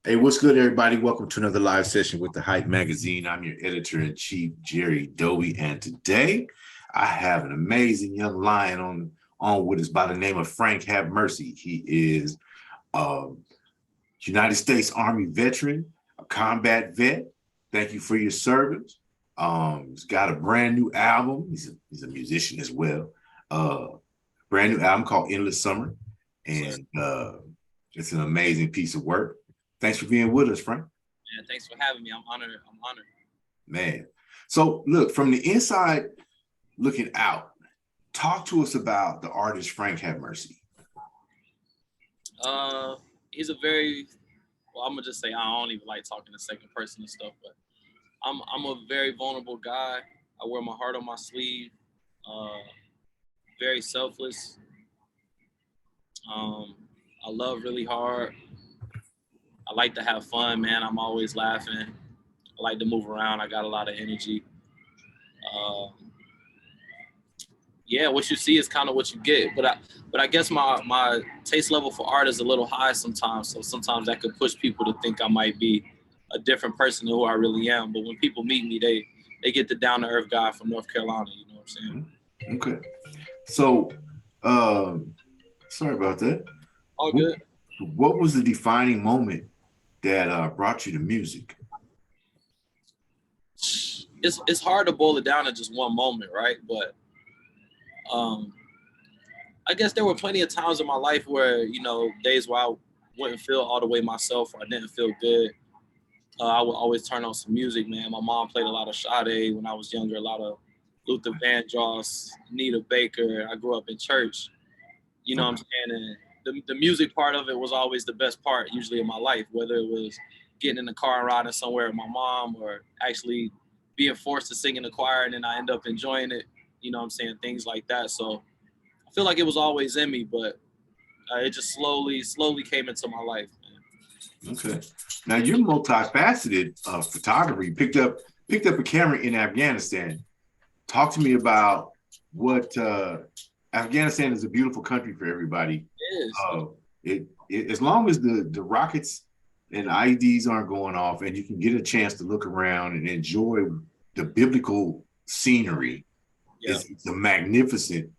Hey, what's good, everybody? Welcome to another live session with the Hype Magazine. I'm your editor-in-chief, Jerry Doby, and today I have an amazing young lion on with us by the name of FrankHaveMercy. He is a United States Army veteran, a combat vet. Thank you for your service. He's got a brand new album. He's a musician as well. Uh, Brand new album called Endless Summer, and it's an amazing piece of work. Thanks for being with us, Frank. Yeah, thanks for having me. I'm honored. I'm honored. Man. So look, from the inside looking out, talk to us about the artist Frank Have Mercy. Uh, he's a very well. I'm gonna just say I don't even like talking in second person and stuff, but I'm a very vulnerable guy. I wear my heart on my sleeve. Uh, very selfless. Um, I love really hard. I like to have fun, man. I'm always laughing. I like to move around. I got a lot of energy. Uh, yeah, what you see is kind of what you get. But I guess my taste level for art is a little high sometimes. So sometimes that could push people to think I might be a different person than who I really am. But when people meet me, they get the down to earth guy from North Carolina. You know what I'm saying? Okay. So um sorry about that. All What, good. what was the defining moment that brought you to music? It's hard to boil it down to just one moment, right? But um, I guess there were plenty of times in my life where days where I wouldn't feel all the way myself or I didn't feel good. I would always turn on some music, man. My mom played a lot of Sade when I was younger, a lot of Luther Vandross, Nita Baker. I grew up in church, you know what I'm Okay. saying? And the music part of it was always the best part, usually in my life, whether it was getting in the car and riding somewhere with my mom or actually being forced to sing in the choir and then I end up enjoying it, you know what I'm saying? Things like that. So I feel like it was always in me, but it just slowly came into my life, man. Okay. Now you're multifaceted photographer. You picked up a camera in Afghanistan. Talk to me about what Afghanistan is a beautiful country for everybody. It is. Uh, as long as the rockets and IEDs aren't going off, and you can get a chance to look around and enjoy the biblical scenery, Yeah. it's a magnificent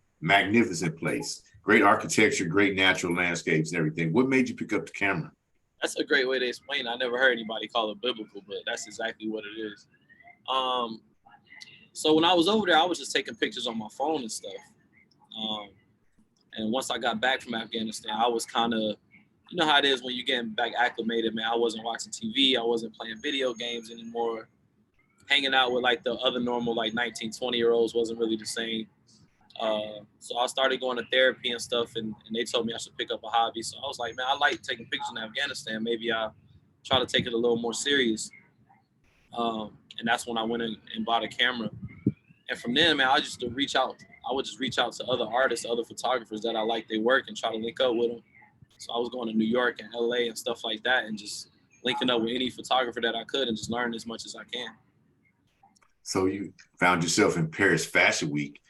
place. Great architecture, great natural landscapes, and everything. What made you pick up the camera? That's a great way to explain it. I never heard anybody call it biblical, but that's exactly what it is. Um, so when I was over there, I was just taking pictures on my phone and stuff. Um, and once I got back from Afghanistan, I was kind of, you know how it is when you're getting back acclimated, man. I wasn't watching TV. I wasn't playing video games anymore. Hanging out with like the other normal like 19, 20-year-olds wasn't really the same. So I started going to therapy and stuff, and they told me I should pick up a hobby. So I was like, man, I like taking pictures in Afghanistan. Maybe I'll try to take it a little more serious. And that's when I went in and bought a camera. And from then, man, I just to reach out. I would just reach out to other artists, other photographers that I like their work, and try to link up with them. So I was going to New York and LA and stuff like that, and just linking up with any photographer that I could, and just learn as much as I can. So you found yourself in Paris Fashion Week.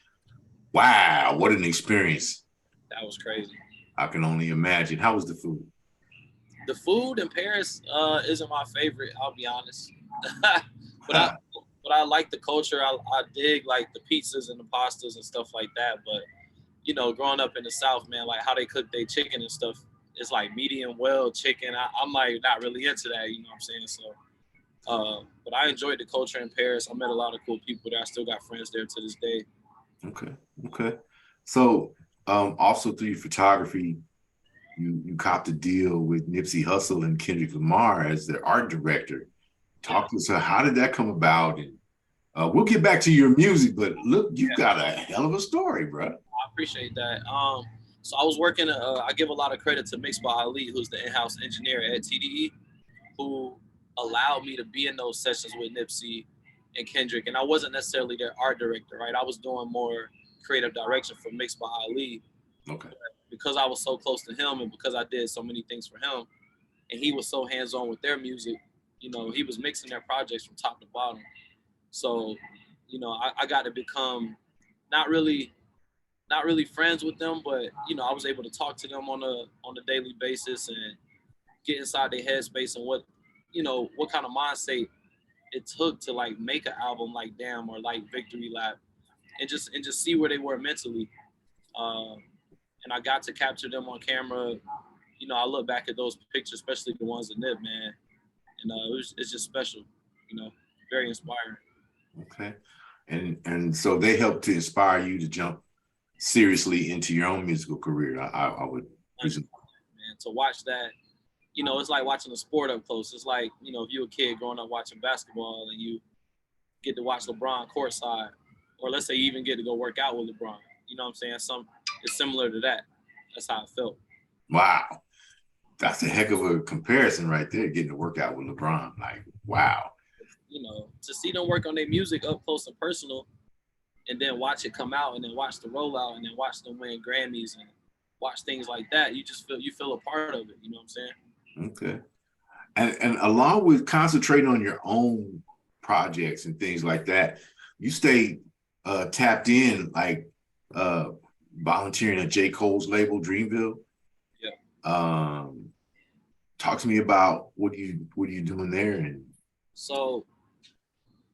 Wow, what an experience! That was crazy. I can only imagine. How was the food? The food in Paris isn't my favorite. I'll be honest, but I like the culture. I dig like the pizzas and the pastas and stuff like that. But growing up in the South, man, like how they cook their chicken and stuff, it's like medium well chicken. I'm like not really into that. You know what I'm saying? So, but I enjoyed the culture in Paris. I met a lot of cool people there. I still got friends there to this day. Okay, okay. So also through your photography, you copped a deal with Nipsey Hustle and Kendrick Lamar as their art director. Yeah, Talk to us. How did that come about? And we'll get back to your music, but look, you yeah. got a hell of a story, bro. I appreciate that. So I was working. I give a lot of credit to Mixed by Ali, who's the in-house engineer at TDE, who allowed me to be in those sessions with Nipsey and Kendrick. And I wasn't necessarily their art director, right? I was doing more creative direction for Mixed by Ali Okay. because I was so close to him and because I did so many things for him. And he was so hands-on with their music. He was mixing their projects from top to bottom. So, I got to become not really friends with them, but I was able to talk to them on a daily basis, and get inside their headspace and what, what kind of mindset it took to like make an album like Damn or like Victory Lap, and just see where they were mentally. Um, and I got to capture them on camera. I look back at those pictures, especially the ones of Nip, man, and it's just special, very inspiring. Okay. And so they helped to inspire you to jump seriously into your own musical career. I would presume. Man, to watch that, it's like watching a sport up close. It's like, if you're a kid growing up watching basketball and you get to watch LeBron courtside, or let's say you even get to go work out with LeBron. You know what I'm saying? It's similar to that. That's how it felt. Wow. That's a heck of a comparison right there, getting to work out with LeBron. Like, wow. To see them work on their music up close and personal, and then watch it come out, and then watch the rollout, and then watch them win Grammys and watch things like that, you feel a part of it. You know what I'm saying? Okay. And along with concentrating on your own projects and things like that, you stay tapped in, like volunteering at J. Cole's label, Dreamville. Yeah. Talk to me about what are you doing there? And so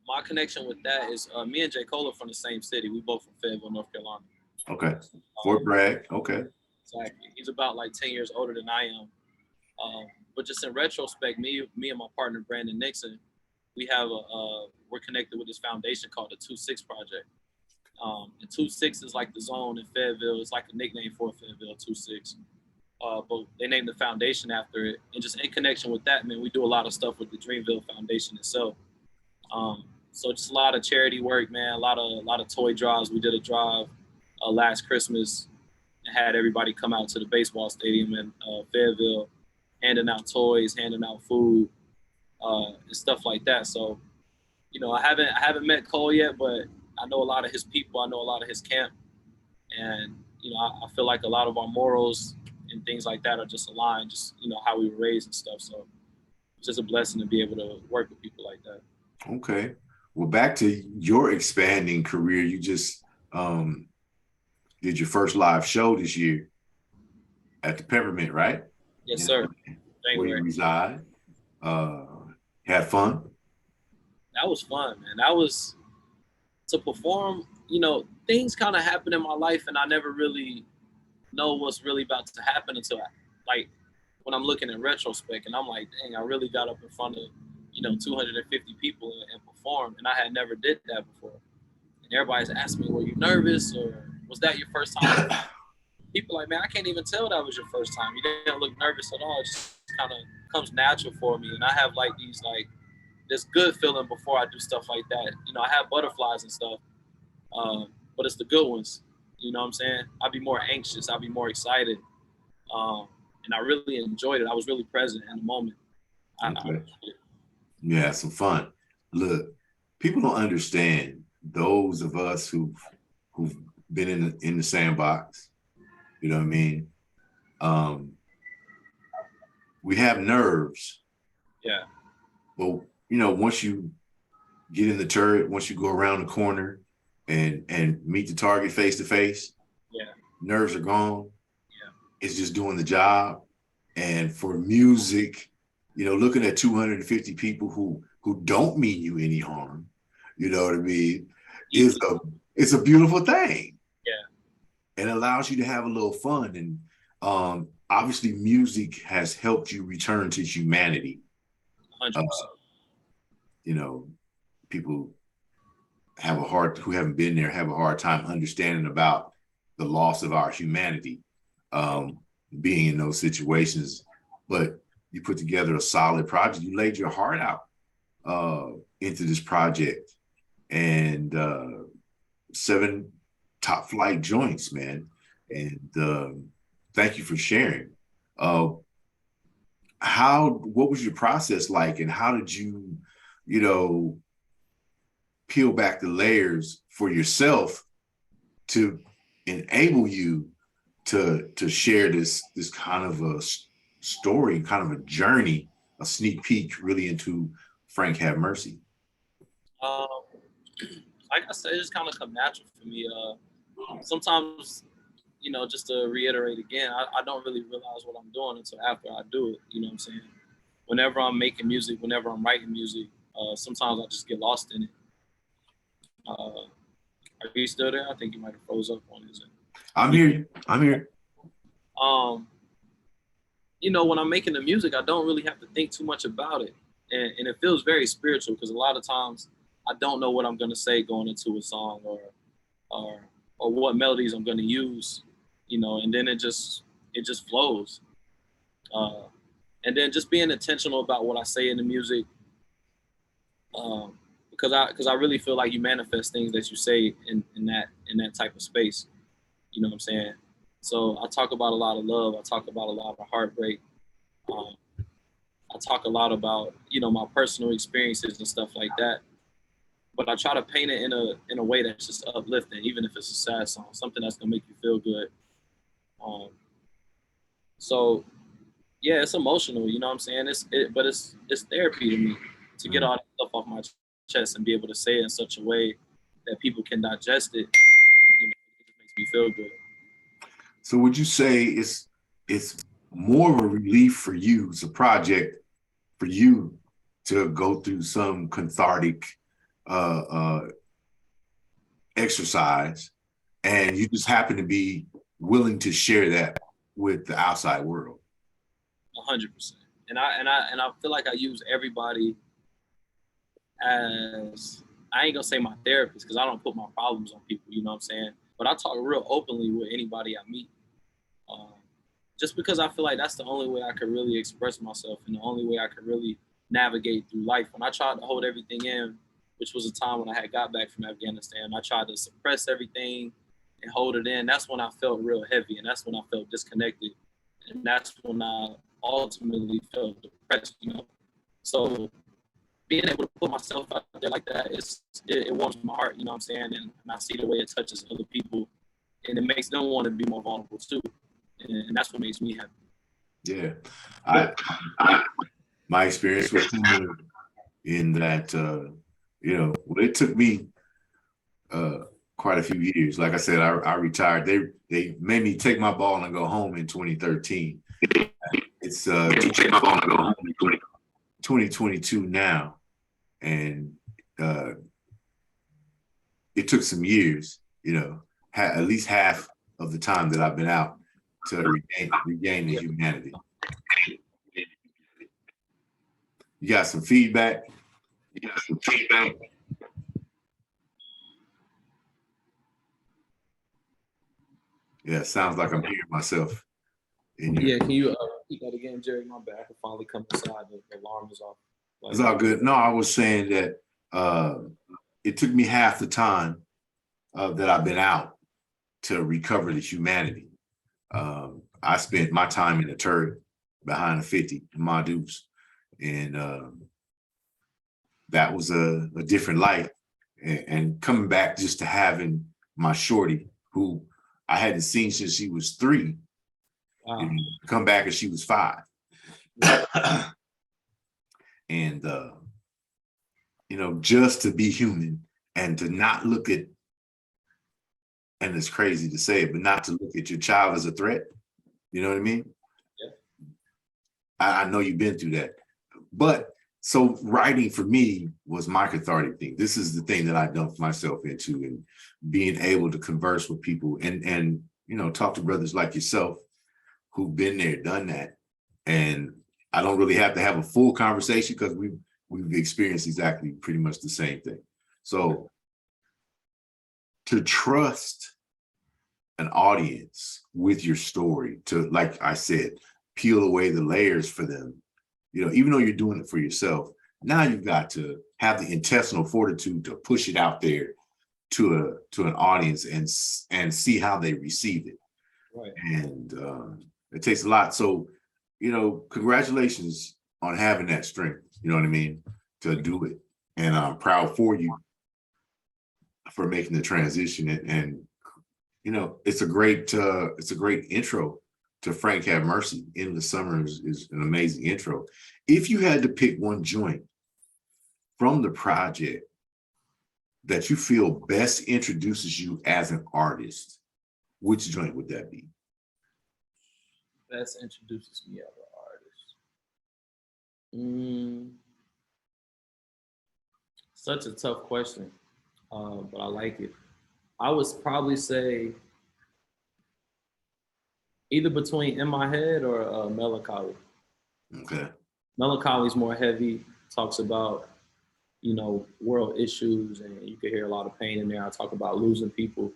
my connection with that is me and J. Cole are from the same city. We both from Fayetteville, North Carolina. Okay. Fort Bragg. Okay. Exactly. He's about like 10 years older than I am. But just in retrospect, me and my partner Brandon Nixon, we're connected with this foundation called the 2-6 Project. And 2-6 is like the zone in Fayetteville. It's like a nickname for Fayetteville, 2-6. But they named the foundation after it. And just in connection with that, man, we do a lot of stuff with the Dreamville Foundation itself. So just a lot of charity work, man. A lot of toy drives. We did a drive last Christmas and had everybody come out to the baseball stadium in Fayetteville, handing out toys, handing out food, and stuff like that. So, I haven't met Cole yet, but I know a lot of his people. I know a lot of his camp, and I feel like a lot of our morals and things like that are just aligned. Just how we were raised and stuff. So it's just a blessing to be able to work with people like that. Okay. Well, back to your expanding career. You just did your first live show this year at the Peppermint, right? Yes, sir. Where you reside. Had fun? That was fun, man. That was to perform. Things kind of happen in my life, and I never really know what's really about to happen until when I'm looking in retrospect, and I'm like, dang, I really got up in front of 250 people and performed, and I had never did that before. And everybody's asking me, were you nervous, or was that your first time? People like, man, I can't even tell that was your first time. You didn't look nervous at all. It just kind of comes natural for me, and I have this good feeling before I do stuff like that. I have butterflies and stuff, but it's the good ones. You know what I'm saying? I'd be more anxious. I'd be more excited. And I really enjoyed it. I was really present in the moment. Okay. Yeah, some fun. Look, people don't understand, those of us who've been in the Sandbox. You know what I mean? We have nerves. Yeah. But once you get in the turret, once you go around the corner and meet the target face to face, yeah, nerves are gone. Yeah. It's just doing the job. And for music, looking at 250 people who don't mean you any harm, you know what I mean, it's a beautiful thing. Yeah. It allows you to have a little fun. And obviously music has helped you return to humanity. 100%. People who haven't been there have a hard time understanding about the loss of our humanity, being in those situations. But you put together a solid project. You laid your heart out into this project, and 7 top flight joints, man. And thank you for sharing. What was your process like, and how did you, peel back the layers for yourself to enable you to share this kind of a story, kind of a journey, a sneak peek really into FrankHaveMercy? Like I said, it just kind of come natural for me. Sometimes just to reiterate again, I don't really realize what I'm doing until after I do it. You know what I'm saying? Whenever I'm making music, whenever I'm writing music, sometimes I just get lost in it. Are you still there? I think you might have froze up on his end. I'm here. I'm here. When I'm making the music, I don't really have to think too much about it. And it feels very spiritual because a lot of times I don't know what I'm going to say going into a song or what melodies I'm going to use, and then it just flows. And then just being intentional about what I say in the music, because I really feel like you manifest things that you say in that type of space. You know what I'm saying? So I talk about a lot of love. I talk about a lot of heartbreak. I talk a lot about my personal experiences and stuff like that. But I try to paint it in a way that's just uplifting, even if it's a sad song, something that's gonna make you feel good. So yeah, it's emotional. You know what I'm saying? But it's therapy to me to get all that stuff off my chest and be able to say it in such a way that people can digest it. It just makes me feel good. So would you say it's more of a relief for you, it's a project for you to go through some cathartic exercise, and you just happen to be willing to share that with the outside world? 100%. And I feel like I use everybody as, I ain't gonna say my therapist because I don't put my problems on people, you know what I'm saying? But I talk real openly with anybody I meet. Just because I feel like that's the only way I could really express myself and the only way I could really navigate through life. When I tried to hold everything in, which was a time when I had got back from Afghanistan, I tried to suppress everything and hold it in. That's when I felt real heavy, and that's when I felt disconnected, and that's when I ultimately felt depressed, So being able to put myself out there like that, it warms my heart, you know what I'm saying? And I see the way it touches other people, and it makes them want to be more vulnerable too. And that's what makes me happy. Yeah. My experience was similar in that, it took me quite a few years. Like I said, I retired. They made me take my ball and go home in 2013. It's 2022 now. And it took some years, at least half of the time that I've been out to regain the humanity. You got some feedback? Yeah, sounds like I'm hearing myself. Yeah, can you repeat that again, Jerry? My bad. I can finally come inside. The alarm is off. It's all good. No, I was saying that it took me half the time that I've been out to recover the humanity. I spent my time in the turret behind the 50 in my deuce, and that was a different life. And coming back just to having my shorty, who I hadn't seen since she was 3, and come back as she was 5. And just to be human and to not look at, and it's crazy to say it, but not to look at your child as a threat. You know what I mean? Yeah. I know you've been through that. But so writing for me was my cathartic thing. This is the thing that I dumped myself into, and being able to converse with people and talk to brothers like yourself who've been there, done that. And I don't really have to have a full conversation because we've experienced exactly pretty much the same thing. So to trust an audience with your story, to, like I said, peel away the layers for them, even though you're doing it for yourself, now you've got to have the intestinal fortitude to push it out there to an audience and see how they receive it. Right. And it takes a lot. So, congratulations on having that strength, you know what I mean, to do it. And I'm proud for you for making the transition. And it's a great intro to FrankHaveMercy. In the Summer is an amazing intro. If you had to pick one joint from the project that you feel best introduces you as an artist, Which joint would that be? Best introduces me as an artist. Such a tough question, but I like it. I would probably say either between In My Head or Melancholy. Okay. Melancholy's more heavy, talks about, world issues, and you can hear a lot of pain in there. I talk about losing people.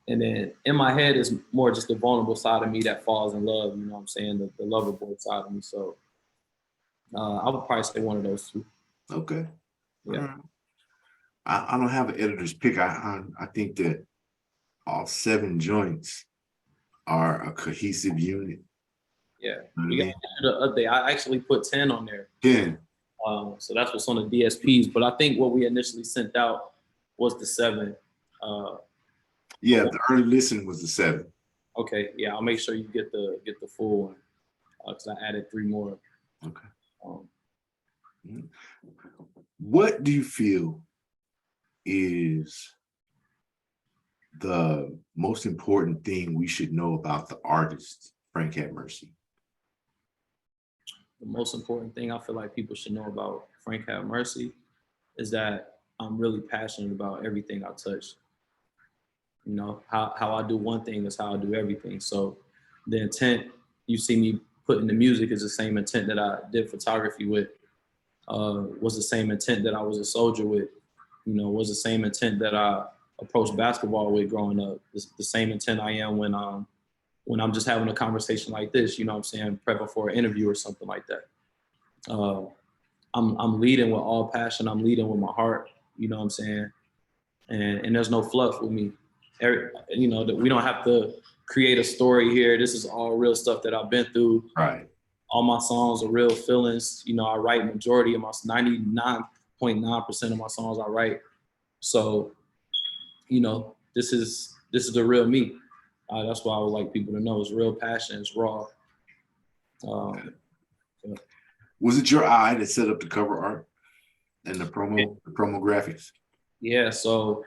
And then In My Head is more just the vulnerable side of me that falls in love, you know what I'm saying? The lover boy side of me. So I would probably say one of those two. Okay. Yeah. I don't have an editor's pick. I think that all 7 joints are a cohesive unit. Yeah. We got the update. I actually put 10 on there. 10. So that's what's on the DSPs. But I think what we initially sent out was the 7. Yeah, the early listen was the 7. Okay. Yeah, I'll make sure you get the full one because I added 3 more. Okay. What do you feel is the most important thing we should know about the artist FrankHaveMercy? The most important thing I feel like people should know about FrankHaveMercy is that I'm really passionate about everything I touch. How I do one thing is how I do everything. So the intent you see me put in the music is the same intent that I did photography with, was the same intent that I was a soldier with, was the same intent that I approached basketball with growing up. It's the same intent I am when I'm just having a conversation like this, what I'm saying, prepping for an interview or something like that. I'm leading with all passion. I'm leading with my heart, you know what I'm saying? And there's no fluff with me. That we don't have to create a story here. This is all real stuff that I've been through. Right. All my songs are real feelings. I write majority of my 99.9% of my songs I write. So, this is the real me. That's why I would like people to know it's real passion, it's raw. Was it your eye that set up the cover art and the promo graphics? Yeah, so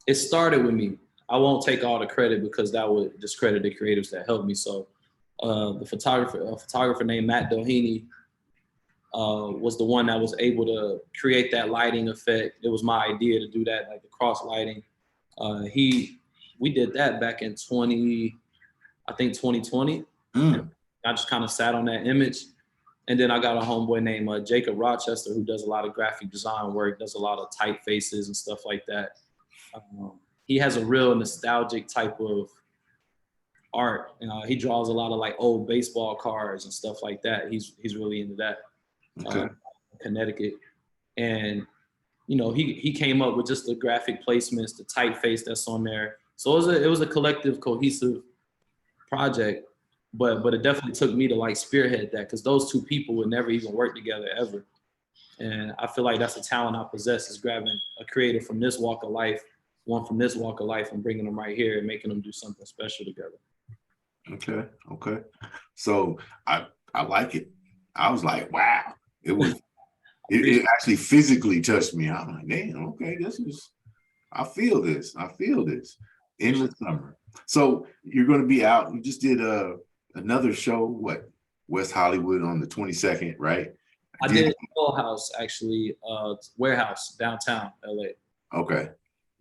it started with me. I won't take all the credit because that would discredit the creatives that helped me. So a photographer named Matt Doheny was the one that was able to create that lighting effect. It was my idea to do that, like the cross lighting. We did that back in 2020. I just kind of sat on that image. And then I got a homeboy named Jacob Rochester who does a lot of graphic design work, does a lot of typefaces and stuff like that. He has a real nostalgic type of art. He draws a lot of like old baseball cards and stuff like that. He's really into that. Okay. Connecticut. And, he came up with just the graphic placements, the typeface that's on there. So it was a collective, cohesive project. But it definitely took me to like spearhead that because those two people would never even work together ever. And I feel like that's a talent I possess is grabbing a creator from this walk of life, one from this walk of life and bringing them right here and making them do something special together. Okay. So I like it. I was like, wow. It actually physically touched me. I'm like, damn, okay, I feel this in the summer. So you're going to be out. You just did another show, West Hollywood on the 22nd, right? I did Full House, actually, Warehouse, downtown LA. Okay.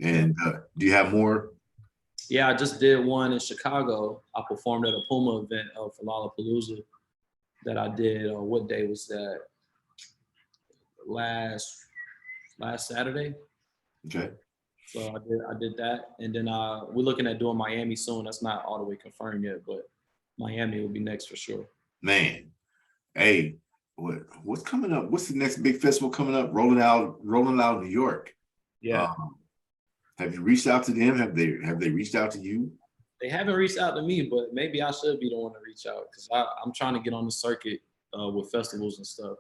And do you have more? Yeah, I just did one in Chicago. I performed at a Puma event for Lollapalooza that I did. What day was that? Last Saturday. Okay. So I did that, and then we're looking at doing Miami soon. That's not all the way confirmed yet, but Miami will be next for sure. Man, hey, what's coming up? What's the next big festival coming up? Rolling Out New York. Yeah. Have you reached out to them? Have they reached out to you? They haven't reached out to me, but maybe I should be the one to reach out because I'm trying to get on the circuit with festivals and stuff.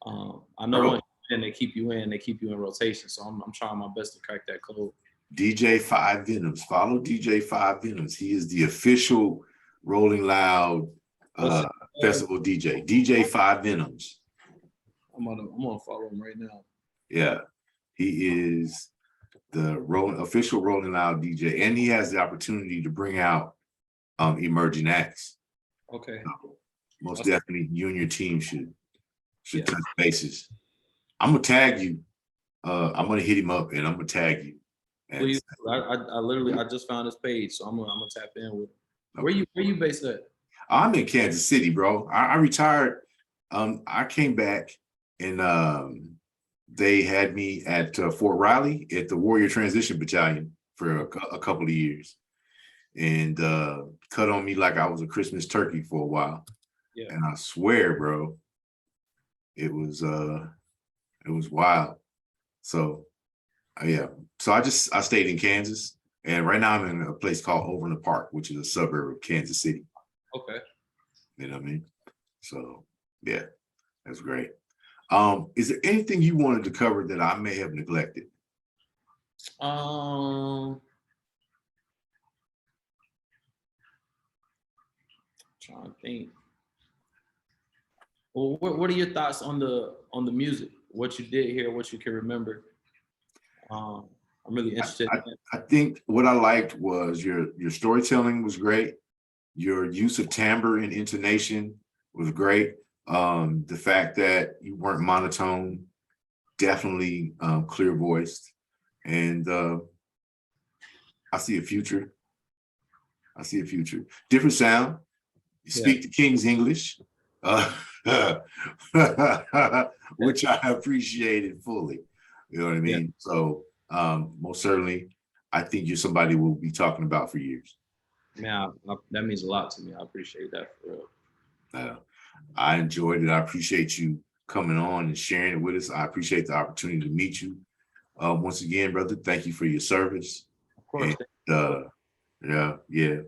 I know once they keep you in rotation. So I'm trying my best to crack that code. DJ 5 Venoms. Follow DJ 5 Venoms. He is the official Rolling Loud festival DJ. DJ 5 Venoms. I'm gonna follow him right now. Yeah, he is the official Rolling Loud DJ, and he has the opportunity to bring out emerging acts. Okay. So most definitely, you and your team should touch bases. I'm gonna tag you. I'm gonna hit him up and I'm gonna tag you. Please, I literally just found his page, so I'm gonna tap in with him. Okay. Where you based at? I'm in Kansas City, bro. I retired. I came back and they had me at Fort Riley at the Warrior Transition Battalion for a couple of years, and cut on me like I was a Christmas turkey for a while. Yeah. And I swear, bro, it was wild. So yeah. So I stayed in Kansas, and right now I'm in a place called Overland Park, which is a suburb of Kansas City. Okay. You know what I mean? So yeah, that's great. Is there anything you wanted to cover that I may have neglected? Trying to think. Well, what are your thoughts on the music? What you did here, what you can remember? I'm really interested. I think what I liked was your storytelling was great. Your use of timbre and intonation was great. The fact that you weren't monotone, definitely clear voiced, and I see a future. I see a future. Different sound. You speak the King's English, which I appreciated fully. You know what I mean? Yeah. So most certainly, I think you're somebody we'll be talking about for years. Man, that means a lot to me. I appreciate that for real. I enjoyed it. I appreciate you coming on and sharing it with us. I appreciate the opportunity to meet you. Once again, brother, thank you for your service. Of course. And, yeah.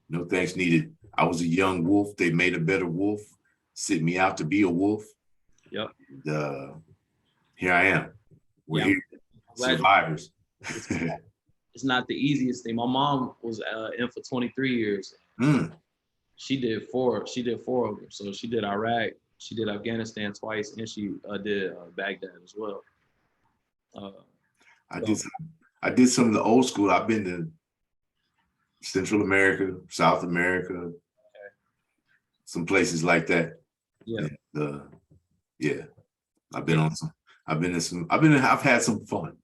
No thanks needed. I was a young wolf. They made a better wolf, sent me out to be a wolf. Yep. And, here I am. We're here, survivors. It's not the easiest thing. My mom was in for 23 years. She did four of them. So she did Iraq, she did Afghanistan twice, and she did Baghdad as well. I did some of the old school. I've been to Central America, South America, some places like that. Yeah. And, yeah. I've had some fun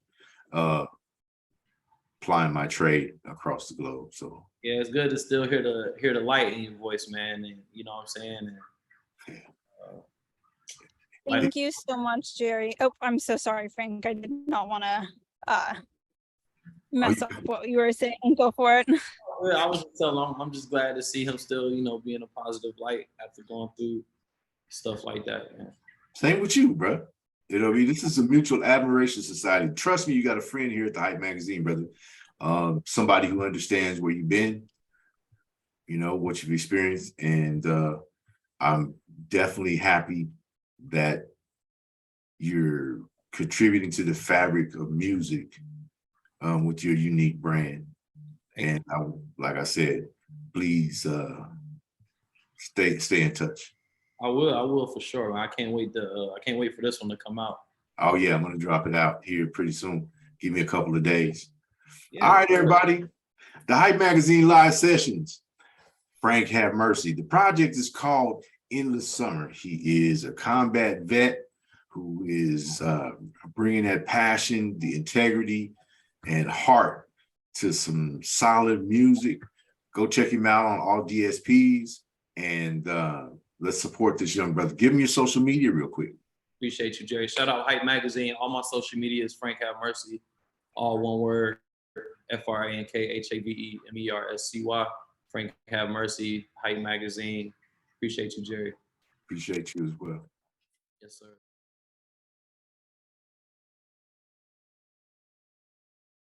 applying my trade across the globe. So yeah, it's good to still hear the light in your voice, man. And you know what I'm saying? And, thank you so much, Jerry. Oh, I'm so sorry, Frank. I did not want to mess up what you were saying. Go for it. I was just telling him, I'm just glad to see him still, being a positive light after going through stuff like that, man. Same with you, bro. You know what I mean? This is a mutual admiration society. Trust me, you got a friend here at the Hype Magazine, brother. Somebody who understands where you've been, what you've experienced. And I'm definitely happy that you're contributing to the fabric of music with your unique brand. And like I said, please stay in touch. I will for sure. I can't wait for this one to come out. Oh yeah, I'm gonna drop it out here pretty soon. Give me a couple of days. Yeah, all right, everybody. The Hype Magazine live sessions. FrankHaveMercy. The project is called Endless Summer. He is a combat vet who is bringing that passion, the integrity, and heart to some solid music. Go check him out on all DSPs and let's support this young brother. Give him your social media real quick. Appreciate you, Jerry. Shout out Hype Magazine. All my social media is FrankHaveMercy. All one word, FrankHaveMercy. FrankHaveMercy, Hype Magazine. Appreciate you, Jerry. Appreciate you as well. Yes, sir.